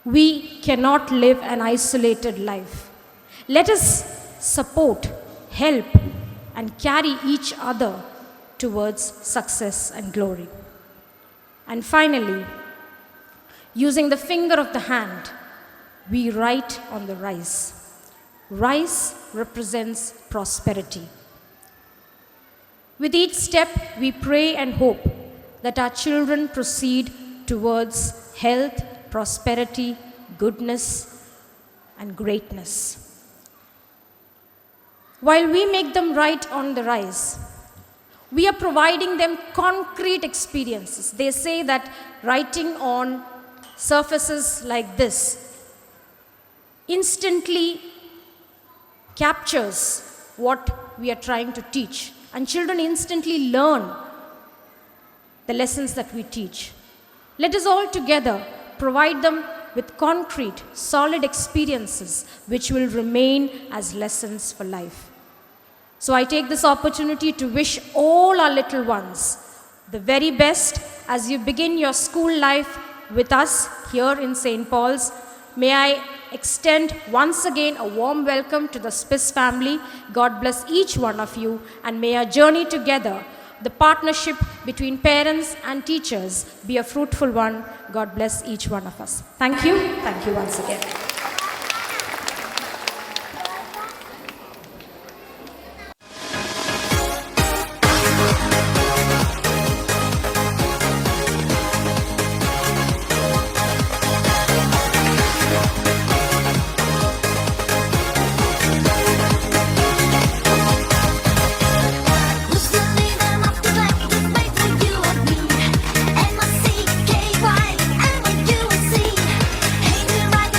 We cannot live an isolated life. Let us support, help, and carry each other towards success and glory. And finally, using the finger of the hand, we write on the rice. Rice represents prosperity. With each step, we pray and hope that our children proceed towards health, prosperity, goodness, and greatness. While we make them write on the rice, we are providing them concrete experiences. They say that writing on surfaces like this instantly captures what we are trying to teach, and children instantly learn the lessons that we teach. Let us all together provide them with concrete, solid experiences which will remain as lessons for life. So I take this opportunity to wish all our little ones the very best as you begin your school life with us here in St. Paul's. May I extend once again a warm welcome to the Spiss family. God bless each one of you, and may our journey together, the partnership between parents and teachers, be a fruitful one. God bless each one of us. Thank you. Thank you once again.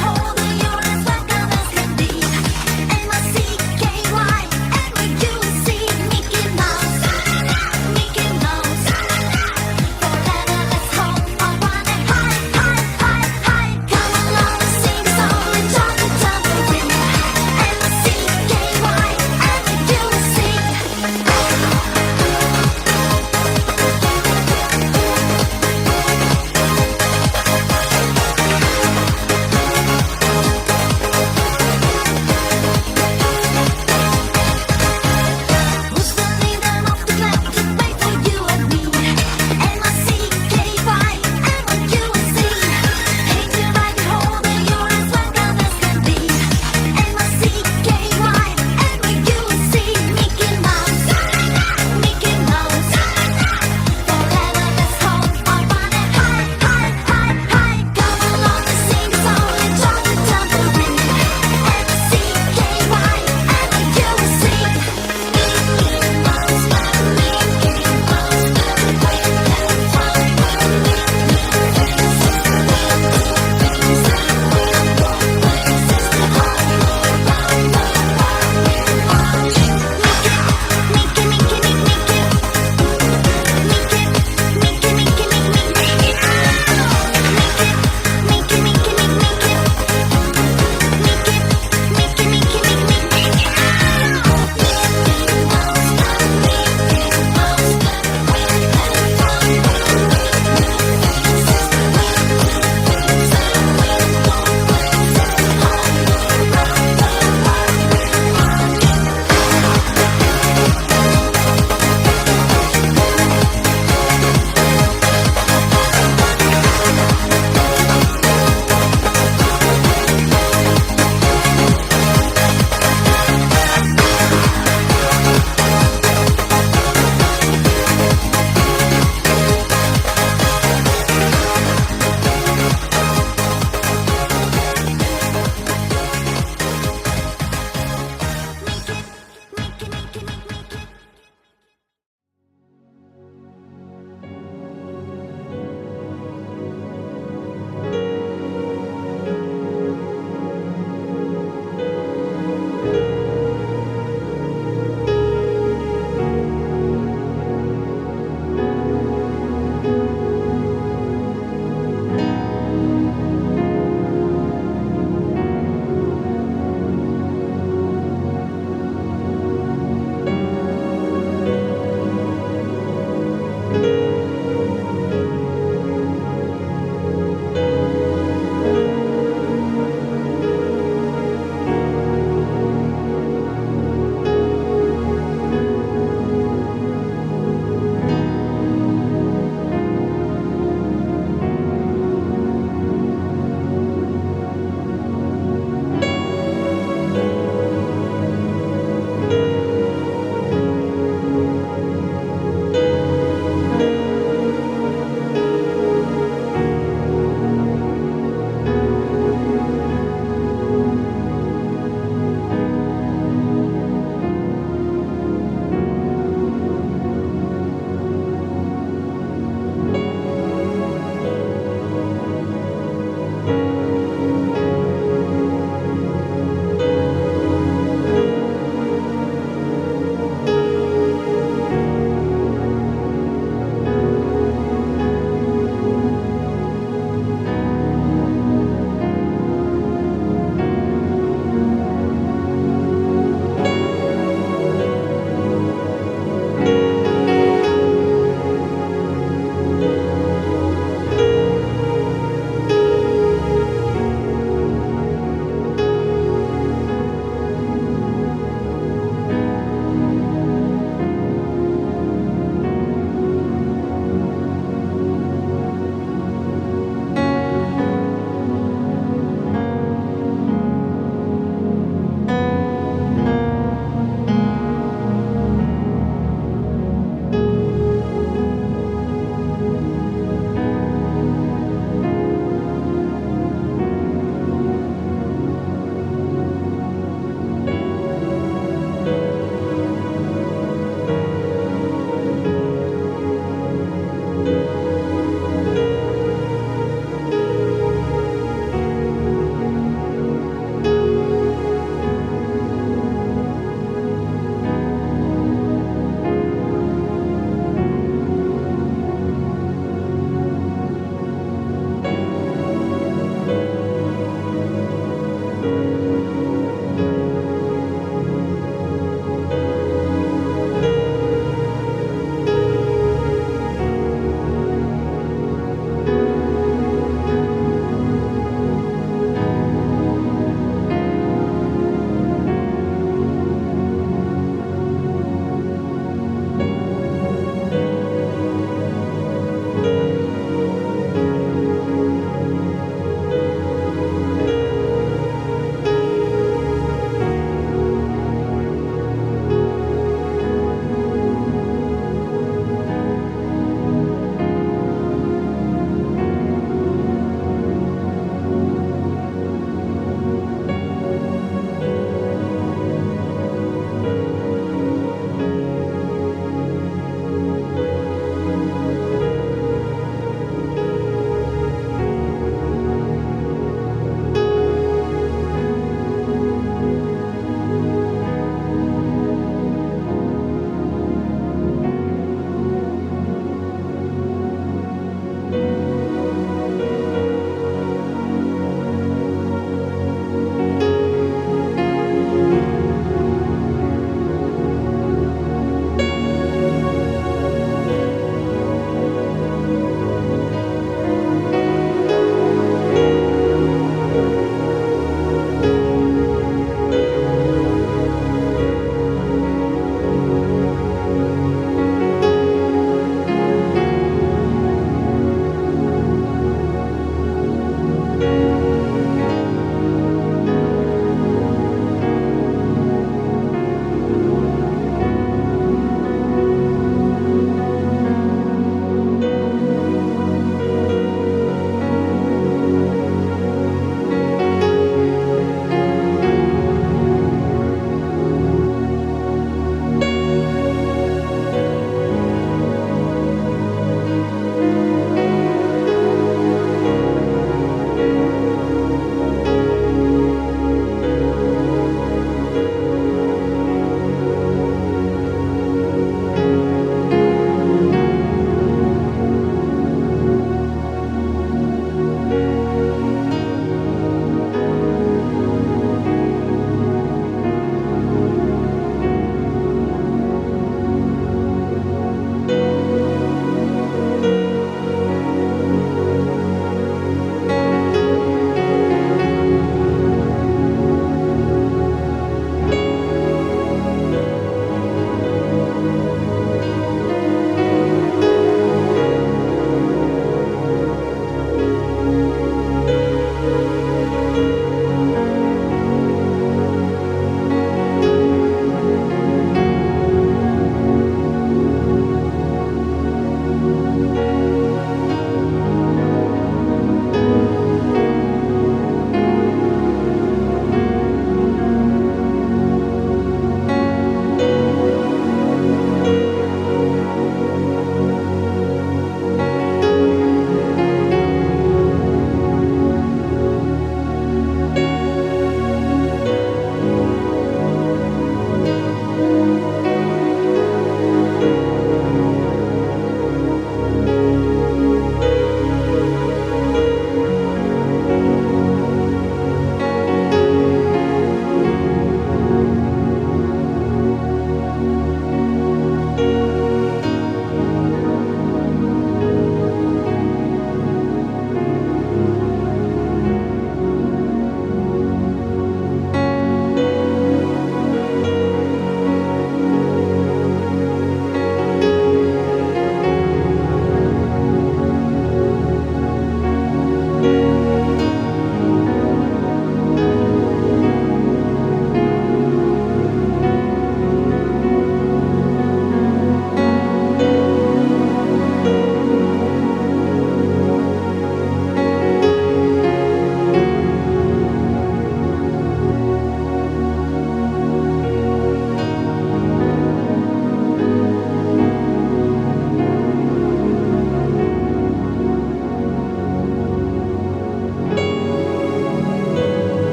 Hold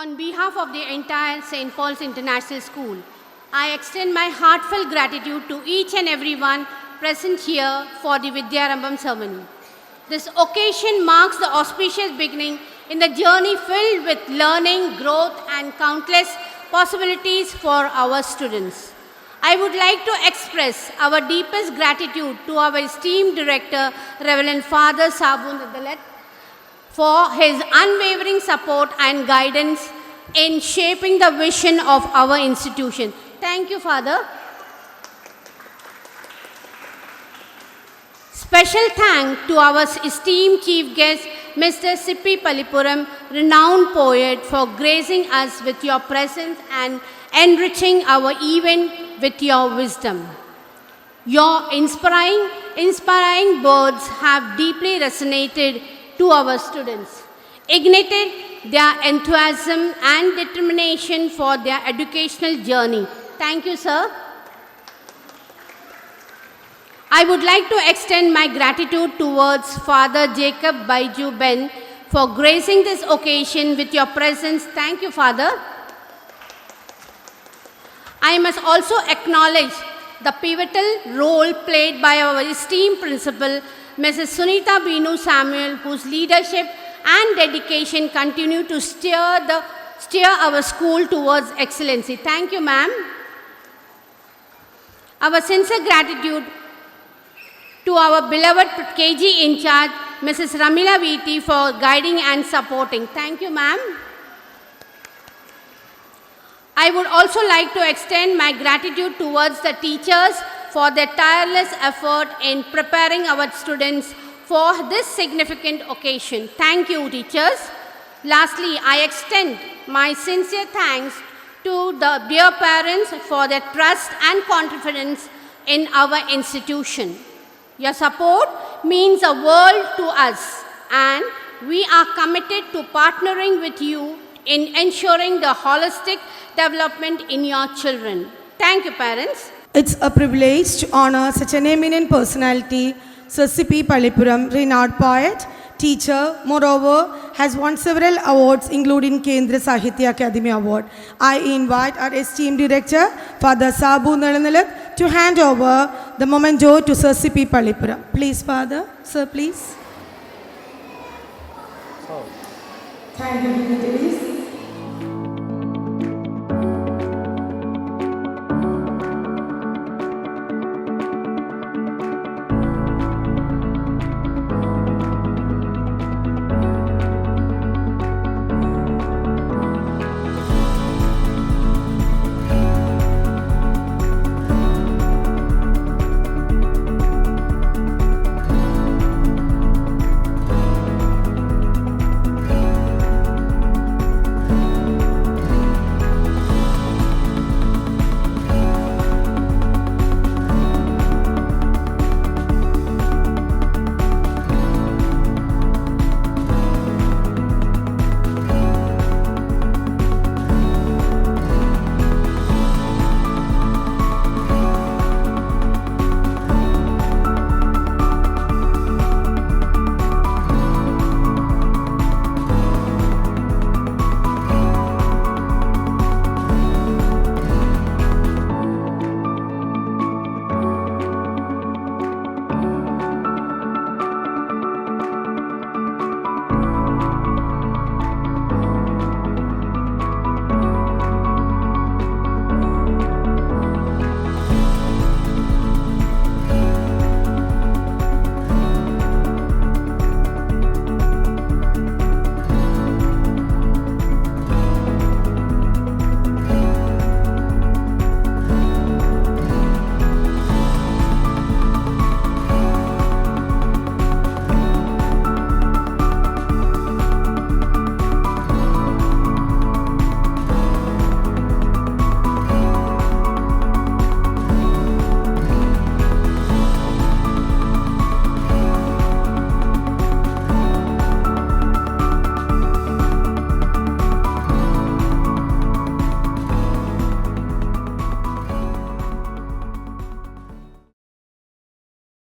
On behalf of the entire St. Paul's International School, I extend my heartfelt gratitude to each and everyone present here for the Vidyarambham ceremony. This occasion marks the auspicious beginning in the journey filled with learning, growth, and countless possibilities for our students. I would like to express our deepest gratitude to our esteemed director, Reverend Father Sabun Adalat, for his unwavering support and guidance in shaping the vision of our institution. Thank you, Father. Special thanks to our esteemed chief guest, Mr. Sippi Pallipuram, renowned poet, for gracing us with your presence and enriching our event with your wisdom. Your inspiring words have deeply resonated to our students, ignited their enthusiasm and determination for their educational journey. Thank you, sir. I would like to extend my gratitude towards Father Jacob Baiju Ben for gracing this occasion with your presence. Thank you, Father. I must also acknowledge the pivotal role played by our esteemed principal, Mrs. Sunita Binu Samuel, whose leadership and dedication continue to steer our school towards excellency. Thank you, ma'am. Our sincere gratitude to our beloved KG in charge, Mrs. Ramila Viti, for guiding and supporting. Thank you, ma'am. I would also like to extend my gratitude towards the teachers for their tireless effort in preparing our students for this significant occasion. Thank you, teachers. Lastly, I extend my sincere thanks to the dear parents for their trust and confidence in our institution. Your support means a world to us, and we are committed to partnering with you in ensuring the holistic development in your children. Thank you, parents. It's a privilege to honor such an eminent personality, Sir Sippi Pallipuram, renowned poet, teacher, moreover, has won several awards including Kendra Sahitya Academy Award. I invite our esteemed director, Father Sabu Nalanalak, to hand over the memento to Sir Sippi Pallipuram. Please, Father. Sir, please. Thank you, dignitaries.